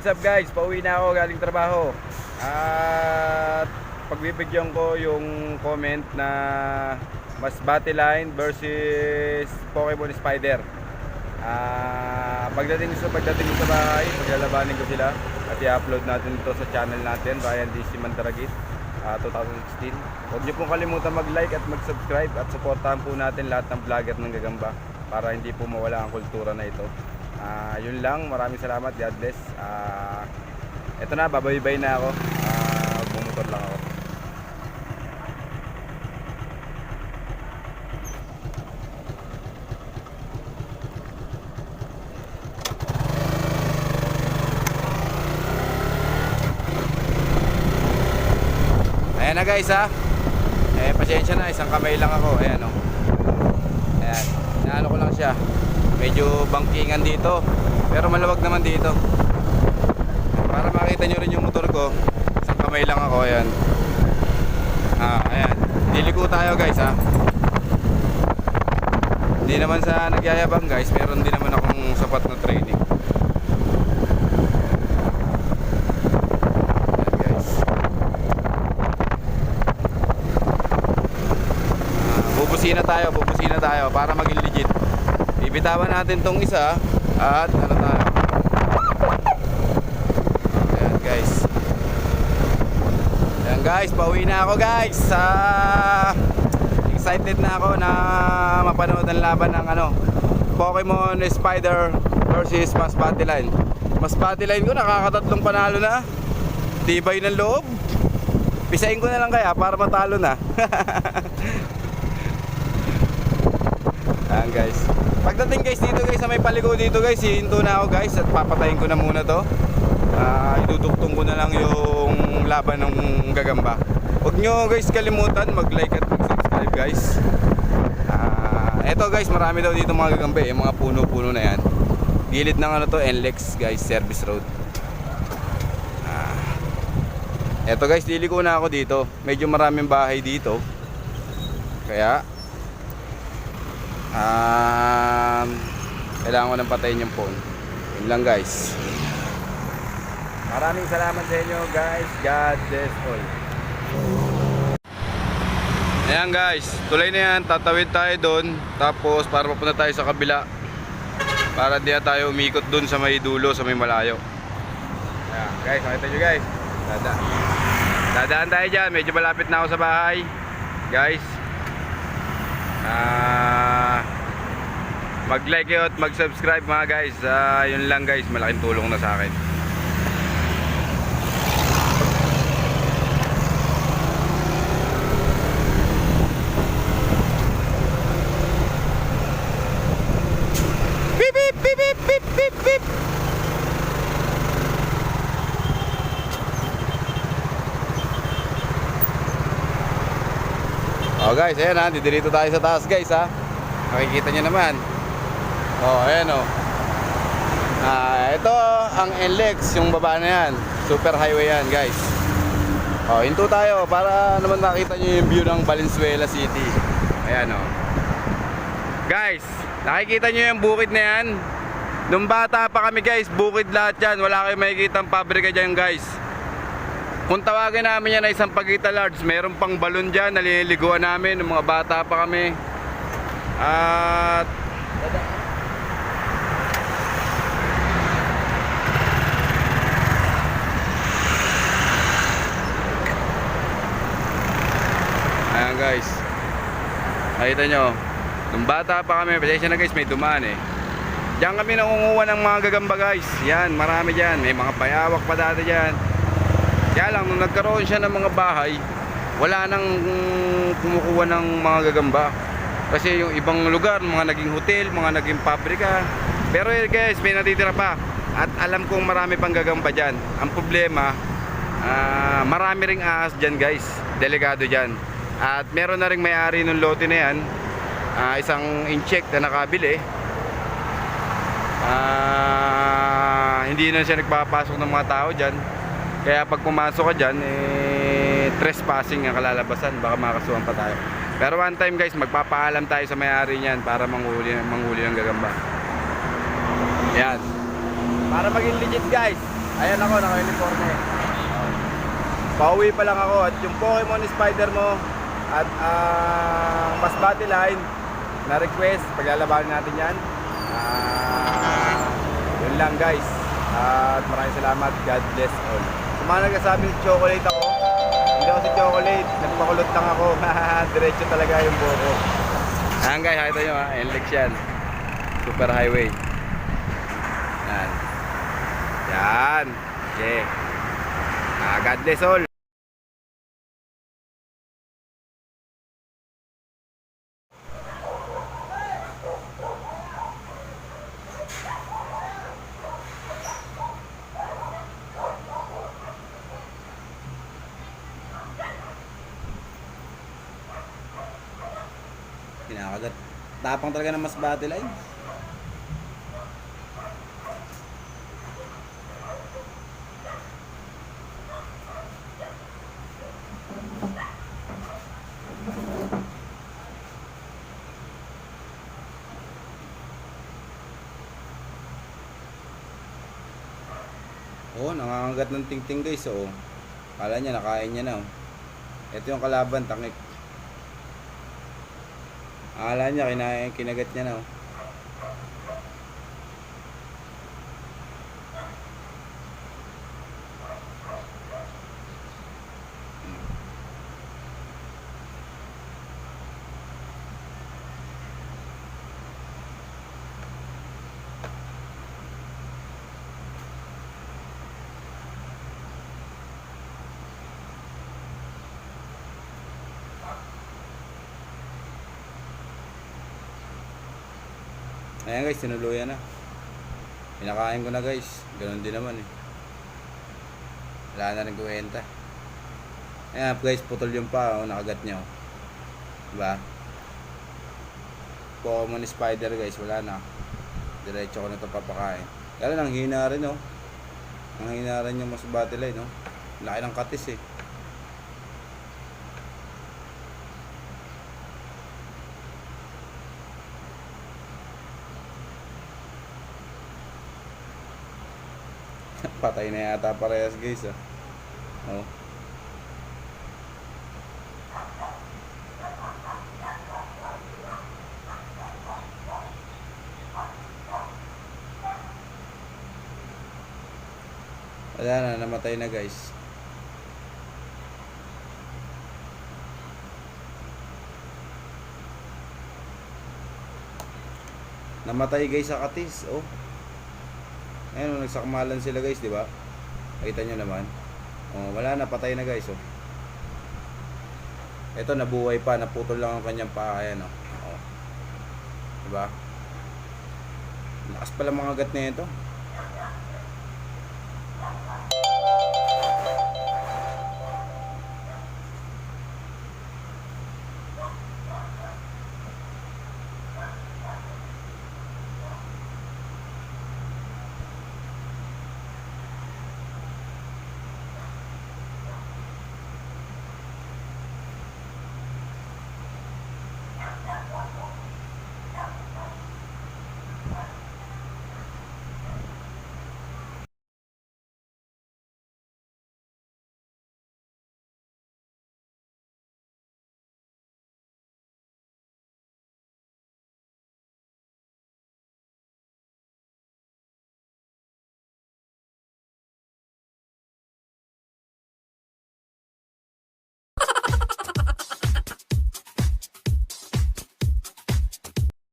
What's up guys? Pauwi na ako galing trabaho. At pagbibigyan ko yung comment na Masbate Line versus Pokemon Spider. Pagdating ko sa bahay, paglalabanin ko sila at i-upload natin ito sa channel natin, Ryan DC Mandaragit 2016. Huwag niyo pong kalimutan mag-like at mag-subscribe at supportahan po natin lahat ng vlogger ng Gagamba para hindi po mawala ang kultura na ito. Yun lang, maraming salamat, God bless. Eto na, babaybay na ako. Bumotor lang ako. Ayan na guys ha. Pasensya na, isang kamay lang ako. Ayan o. Ayan, naano ko lang siya. Medyo bangkingan dito, pero maluwag naman dito. Para makita nyo rin yung motor ko, isang kamay lang ako. Ayan. Ayan. Diliko tayo guys ha. Hindi naman sa nagyayabang guys, meron din naman akong sapat na training. Ayan guys. Bubusina tayo para maging legit. Bibitawan natin tong isa at ano tayo. Ayan guys. Ayan guys, pauwi na ako guys. Excited na ako na mapanood ang laban ng Pokemon Spider versus Masbate Line. Masbate Line ko nakakatatlong panalo na. Tibay ng loob. Pisahin ko na lang kaya para matalo na. Ayan guys. Pagdating guys dito guys sa may paliko dito guys, hihinto na ako guys at papatayin ko na muna to. Iduduktong ko na lang yung laban ng Gagamba. Huwag nyo guys kalimutan mag-like at mag-subscribe guys. Eto guys, marami daw dito mga Gagamba yung mga puno-puno na yan. Gilid ng NLEX guys, service road. Eto guys, liliko na ako dito. Medyo maraming bahay dito. Kaya kailangan ko nang patayin yung phone. Yun lang guys. Maraming salamat sa inyo guys. God bless all. Ayan guys, tuloy na yan. Tatawid tayo doon. Tapos para mapunta tayo sa kabila, para di na tayo umikot doon sa may dulo, sa may malayo. Ayan guys, makita nyo guys. Dadaan tayo dyan. Medyo malapit na ako sa bahay guys. Mag-like at mag-subscribe mga guys. Yun lang guys, malaking tulong na sa akin. Beep beep beep beep beep beep beep. Oh guys, ayan ha, dito tayo sa taas guys ha. Makikita nyo naman. Oh, ayan oh. Ito ang NLEX, yung baba na yan. Super highway yan guys. Oh, hinto tayo para naman makita nyo yung view ng Valenzuela City. Ayan oh. Guys, nakikita nyo yung bukid na yan. Nung bata pa kami guys, bukid lahat yan. Wala kayong makikita ang pabrika dyan guys. Kung tawagin namin yan na isang Pagita Large, meron pang balon dyan, naliliguan namin nung mga bata pa kami. At ayan guys, nakita nyo, nung bata pa kami, pasensya na guys, may dumaan eh. Diyan kami nangunguha ng mga Gagamba guys. Yan, marami dyan, may mga bayawak pa dati dyan. Kaya lang, nung nagkaroon siya ng mga bahay, wala nang kumukuha ng mga Gagamba. Kasi yung ibang lugar, mga naging hotel, mga naging pabrika. Pero guys, may natitira pa. At alam kong marami pang Gagamba dyan. Ang problema, marami ring ahas dyan guys. Delikado dyan. At meron na ring may-ari ng lote na yan. Isang incheck na nakabili. Hindi na siya nagpapasok ng mga tao dyan. Kaya pag pumasok ka dyan, trespassing ang kalalabasan. Baka makakasuhan pa tayo. Pero one time guys, magpapaalam tayo sa may-ari niyan para manghuli ng Gagamba. Yan. Para maging legit guys, Ayan ako, naka-uniforme. Pauwi pa lang ako at yung Pokemon Spider mo at mas battle line na request, paglalabanan natin yan. Yun lang guys. At maraming salamat. God bless all. Sa mga nagsasabi chocolate ako, hindi ako si chocolate. Nagpakulot lang ako. Diretso talaga yung buko. Ayan guys, nakita nyo ha. NLEX yan. Super highway. Yan. Yan. Okay. God bless all. Kinakagat. Tapang talaga ng mas battle line. Oh, nangangagat ng tingting guys. Oh. Kala niya nakain niya na. Oh. Ito yung kalaban, tangik. Akala niya kinagat niya na. Oh. Ayan guys, tinuluyan na. Pinakain ko na guys. Ganun din naman eh. Wala na rin kuwenta. Ayan guys, putol yung pa. Oh, nakagat niya. Oh. Diba? Pokemon Spider guys, wala na. Diretso ko na ito papakain. Kaya lang, hina rin oh. Ang hina rin yung mas battle line oh. Laki ng katis eh. Patay na yata parehas guys ah. Oh. Wala na, namatay na guys. Namatay guys sa katis, oh. Ayun, nagsakmalan sila guys, di ba? Kita nyo naman. Oh, wala na, patay na guys, oh. Ito nabuhay pa, naputol lang ang kanyang paa, ayan, oh. Oh. Di ba? Lakas pala mga gat na ito.